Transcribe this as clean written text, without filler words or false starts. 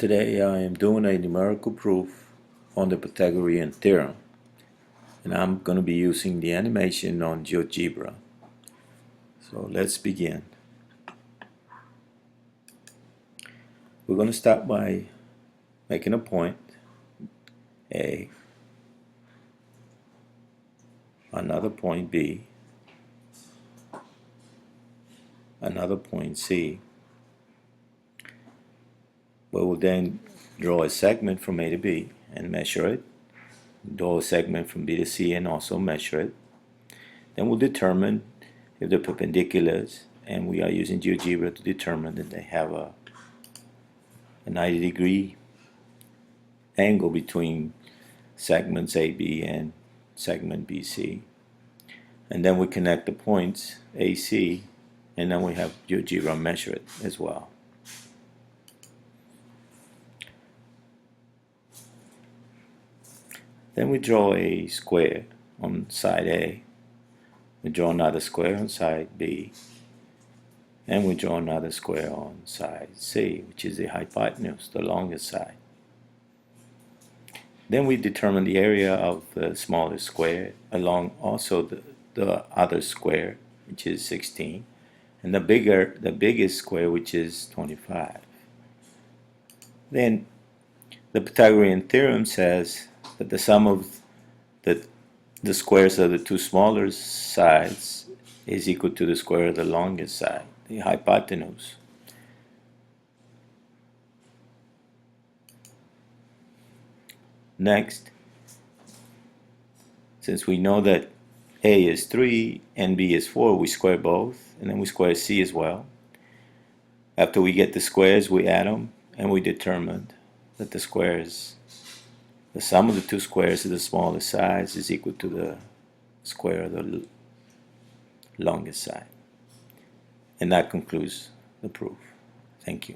Today I am doing a numerical proof on the Pythagorean theorem, and I'm going to be using the animation on GeoGebra. So let's begin. We're going to start by making a point A, another point B, another point C. We will then draw a segment from A to B and measure it. Draw a segment from B to C and also measure it. Then we'll determine if they're perpendiculars, and we are using GeoGebra to determine that they have a 90-degree angle between segments AB and segment BC. And then we connect the points AC, and then we have GeoGebra measure it as well. Then we draw a square on side A. We draw another square on side B. And we draw another square on side C, which is the hypotenuse, the longest side. Then we determine the area of the smallest square along also the other square, which is 16, and the biggest square, which is 25. Then the Pythagorean theorem says that the sum of the squares of the two smaller sides is equal to the square of the longest side, the hypotenuse. Next, since we know that A is 3 and B is 4, we square both, and then we square C as well. After we get the squares, we add them, and we determined that the sum of the two squares of the smallest sides is equal to the square of the longest side. And that concludes the proof. Thank you.